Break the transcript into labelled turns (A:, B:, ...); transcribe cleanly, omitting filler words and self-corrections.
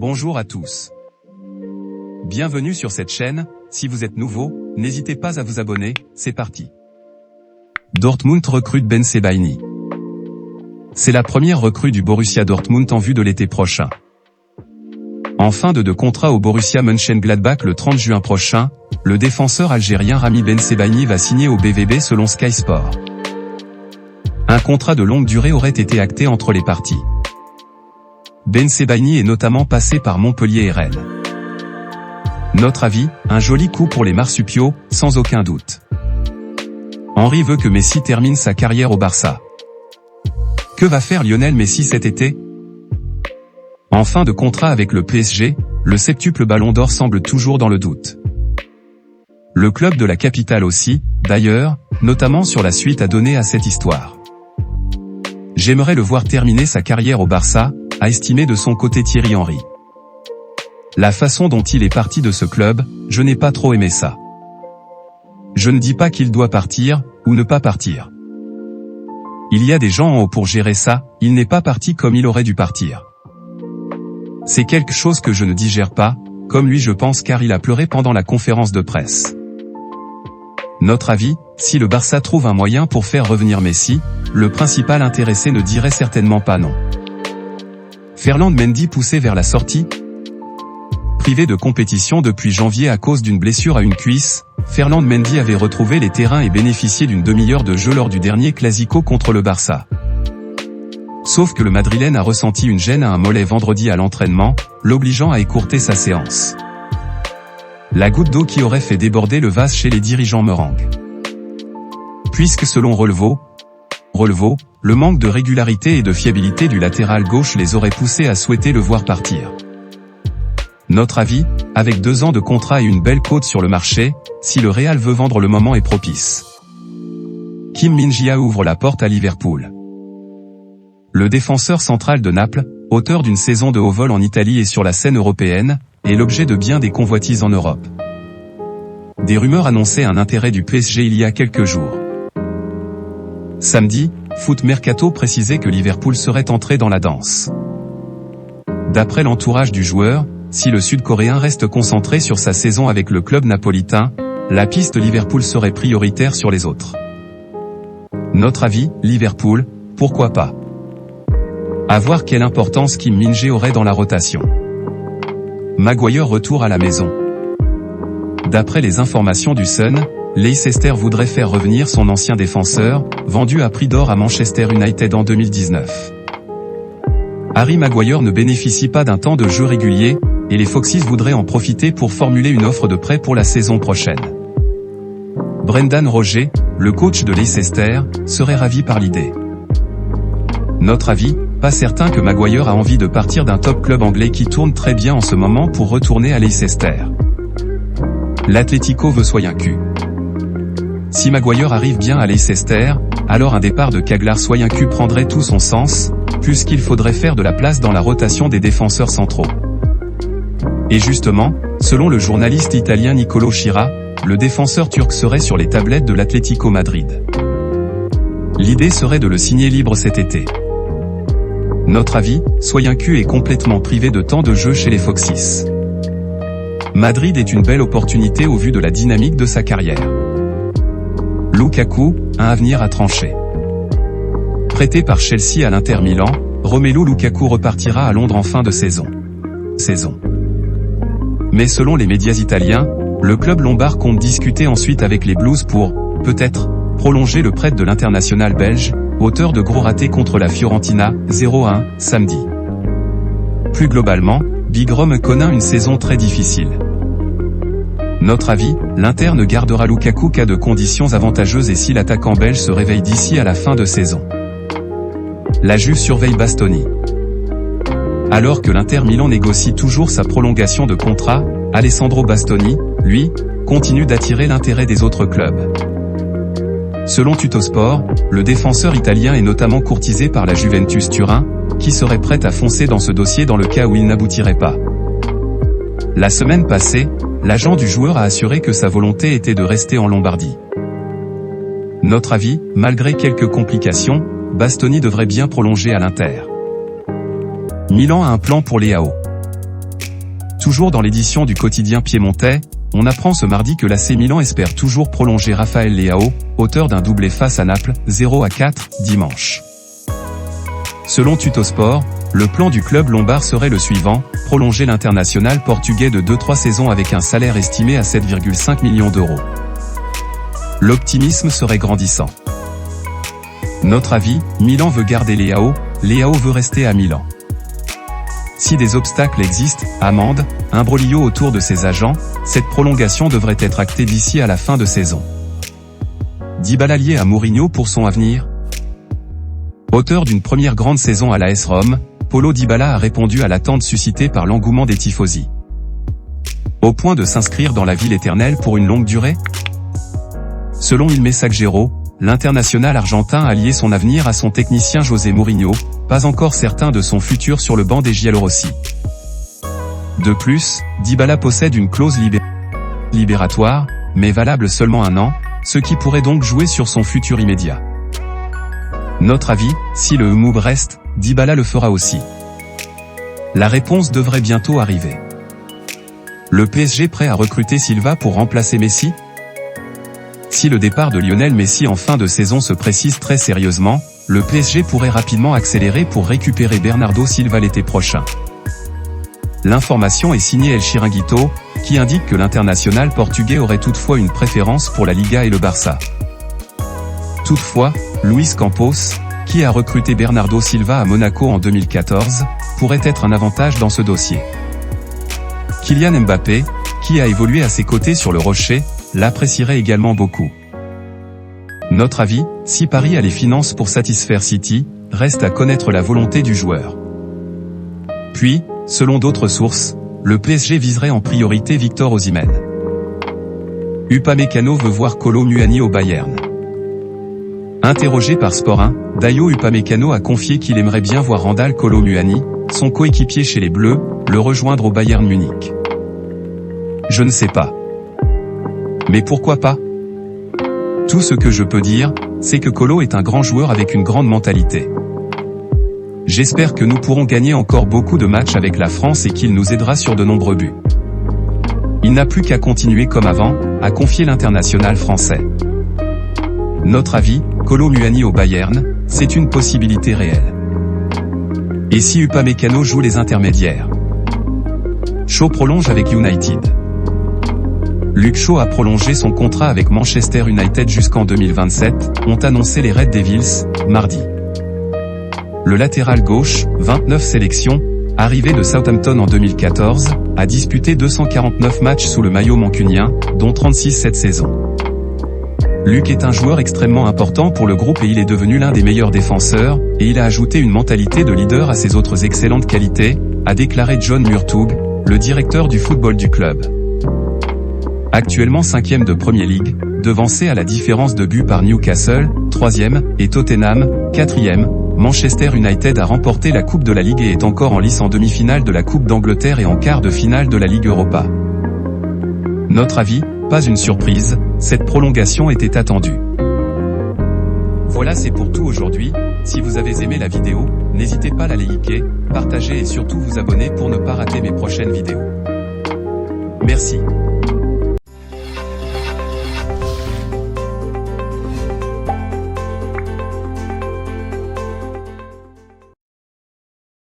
A: Bonjour à tous. Bienvenue sur cette chaîne, si vous êtes nouveau, n'hésitez pas à vous abonner, c'est parti. Dortmund recrute Ben Sebaini. C'est la première recrue du Borussia Dortmund en vue de l'été prochain. En fin de contrat au Borussia Mönchengladbach le 30 juin prochain, le défenseur algérien Rami Ben Sebaini va signer au BVB selon Sky Sport. Un contrat de longue durée aurait été acté entre les parties. Ben Sebaini est notamment passé par Montpellier et Rennes. Notre avis, un joli coup pour les marsupiaux, sans aucun doute. Henry veut que Messi termine sa carrière au Barça. Que va faire Lionel Messi cet été? En fin de contrat avec le PSG, le septuple Ballon d'Or semble toujours dans le doute. Le club de la capitale aussi, d'ailleurs, notamment sur la suite à donner à cette histoire. J'aimerais le voir terminer sa carrière au Barça, a estimé de son côté Thierry Henry. La façon dont il est parti de ce club, je n'ai pas trop aimé ça. Je ne dis pas qu'il doit partir, ou ne pas partir. Il y a des gens en haut pour gérer ça, il n'est pas parti comme il aurait dû partir. C'est quelque chose que je ne digère pas, comme lui je pense car il a pleuré pendant la conférence de presse. Notre avis, si le Barça trouve un moyen pour faire revenir Messi, le principal intéressé ne dirait certainement pas non. Ferland Mendy poussé vers la sortie. Privé de compétition depuis janvier à cause d'une blessure à une cuisse, Ferland Mendy avait retrouvé les terrains et bénéficié d'une demi-heure de jeu lors du dernier Clasico contre le Barça. Sauf que le Madrilène a ressenti une gêne à un mollet vendredi à l'entraînement, l'obligeant à écourter sa séance. La goutte d'eau qui aurait fait déborder le vase chez les dirigeants meringues. Puisque selon Relevo, le manque de régularité et de fiabilité du latéral gauche les aurait poussés à souhaiter le voir partir. Notre avis, avec 2 ans de contrat et une belle cote sur le marché, si le Real veut vendre le moment est propice. Kim Min-jae ouvre la porte à Liverpool. Le défenseur central de Naples, auteur d'une saison de haut vol en Italie et sur la scène européenne, est l'objet de bien des convoitises en Europe. Des rumeurs annonçaient un intérêt du PSG il y a quelques jours. Samedi, Foot Mercato précisait que Liverpool serait entré dans la danse. D'après l'entourage du joueur, si le Sud-Coréen reste concentré sur sa saison avec le club napolitain, la piste Liverpool serait prioritaire sur les autres. Notre avis, Liverpool, pourquoi pas? À voir quelle importance Kim Min-jae aurait dans la rotation. Maguire retour à la maison. D'après les informations du Sun, Leicester voudrait faire revenir son ancien défenseur, vendu à prix d'or à Manchester United en 2019. Harry Maguire ne bénéficie pas d'un temps de jeu régulier, et les Foxes voudraient en profiter pour formuler une offre de prêt pour la saison prochaine. Brendan Rodgers, le coach de Leicester, serait ravi par l'idée. Notre avis, pas certain que Maguire a envie de partir d'un top club anglais qui tourne très bien en ce moment pour retourner à Leicester. L'Atlético veut Soyuncu. Si Maguire arrive bien à Leicester, alors un départ de Cagliari-Soyuncu prendrait tout son sens, puisqu'il faudrait faire de la place dans la rotation des défenseurs centraux. Et justement, selon le journaliste italien Nicolo Schira, le défenseur turc serait sur les tablettes de l'Atlético Madrid. L'idée serait de le signer libre cet été. Notre avis, Soyuncu est complètement privé de temps de jeu chez les Foxes. Madrid est une belle opportunité au vu de la dynamique de sa carrière. Lukaku, un avenir à trancher. Prêté par Chelsea à l'Inter Milan, Romelu Lukaku repartira à Londres en fin de saison. Mais selon les médias italiens, le club lombard compte discuter ensuite avec les Blues pour, peut-être, prolonger le prêt de l'international belge, auteur de gros ratés contre la Fiorentina, 0-1, samedi. Plus globalement, Big Rome connaît une saison très difficile. Notre avis, l'Inter ne gardera Lukaku qu'à de conditions avantageuses et si l'attaquant belge se réveille d'ici à la fin de saison. La Juve surveille Bastoni. Alors que l'Inter Milan négocie toujours sa prolongation de contrat, Alessandro Bastoni, lui, continue d'attirer l'intérêt des autres clubs. Selon Tuttosport, le défenseur italien est notamment courtisé par la Juventus Turin, qui serait prête à foncer dans ce dossier dans le cas où il n'aboutirait pas. La semaine passée, l'agent du joueur a assuré que sa volonté était de rester en Lombardie. Notre avis, malgré quelques complications, Bastoni devrait bien prolonger à l'Inter. Milan a un plan pour Leao. Toujours dans l'édition du quotidien piémontais, on apprend ce mardi que l'AC Milan espère toujours prolonger Raphaël Leao, auteur d'un doublé face à Naples, 0-4, dimanche. Selon Tuttosport, le plan du club lombard serait le suivant, prolonger l'international portugais de 2-3 saisons avec un salaire estimé à 7,5 millions d'euros. L'optimisme serait grandissant. Notre avis, Milan veut garder Leao, Leao veut rester à Milan. Si des obstacles existent, amendes, imbroglio autour de ses agents, cette prolongation devrait être actée d'ici à la fin de saison. Dybala lié à Mourinho pour son avenir. Auteur d'une première grande saison à l'AS Rome, Paulo Dybala a répondu à l'attente suscitée par l'engouement des tifosi. Au point de s'inscrire dans la ville éternelle pour une longue durée? Selon Il Messaggero, l'international argentin a lié son avenir à son technicien José Mourinho, pas encore certain de son futur sur le banc des Giallorossi. De plus, Dybala possède une clause libératoire, mais valable seulement 1 an, ce qui pourrait donc jouer sur son futur immédiat. Notre avis, si le move reste, Dybala le fera aussi. La réponse devrait bientôt arriver. Le PSG prêt à recruter Silva pour remplacer Messi? Si le départ de Lionel Messi en fin de saison se précise très sérieusement, le PSG pourrait rapidement accélérer pour récupérer Bernardo Silva l'été prochain. L'information est signée El Chiringuito, qui indique que l'international portugais aurait toutefois une préférence pour la Liga et le Barça. Toutefois, Luis Campos, qui a recruté Bernardo Silva à Monaco en 2014, pourrait être un avantage dans ce dossier. Kylian Mbappé, qui a évolué à ses côtés sur le Rocher, l'apprécierait également beaucoup. Notre avis, si Paris a les finances pour satisfaire City, reste à connaître la volonté du joueur. Puis, selon d'autres sources, le PSG viserait en priorité Victor Osimhen. Upamecano veut voir Kolo Muani au Bayern. Interrogé par Sport 1, Dayo Upamecano a confié qu'il aimerait bien voir Randal Kolo Muani, son coéquipier chez les Bleus, le rejoindre au Bayern Munich. Je ne sais pas. Mais pourquoi pas? Tout ce que je peux dire, c'est que Kolo est un grand joueur avec une grande mentalité. J'espère que nous pourrons gagner encore beaucoup de matchs avec la France et qu'il nous aidera sur de nombreux buts. Il n'a plus qu'à continuer comme avant, a confié l'international français. Notre avis, Kolo Muani au Bayern, c'est une possibilité réelle. Et si Upamecano joue les intermédiaires? Shaw prolonge avec United. Luke Shaw a prolongé son contrat avec Manchester United jusqu'en 2027, ont annoncé les Red Devils, mardi. Le latéral gauche, 29 sélections, arrivé de Southampton en 2014, a disputé 249 matchs sous le maillot mancunien, dont 36 cette saison. Luke est un joueur extrêmement important pour le groupe et il est devenu l'un des meilleurs défenseurs, et il a ajouté une mentalité de leader à ses autres excellentes qualités, a déclaré John Murtough, le directeur du football du club. Actuellement 5e de Premier League, devancé à la différence de buts par Newcastle, 3e, et Tottenham, 4e, Manchester United a remporté la Coupe de la Ligue et est encore en lice en demi-finale de la Coupe d'Angleterre et en quart de finale de la Ligue Europa. Notre avis, pas une surprise, cette prolongation était attendue. Voilà, c'est pour tout aujourd'hui. Si vous avez aimé la vidéo, n'hésitez pas à la liker, partager et surtout vous abonner pour ne pas rater mes prochaines vidéos. Merci.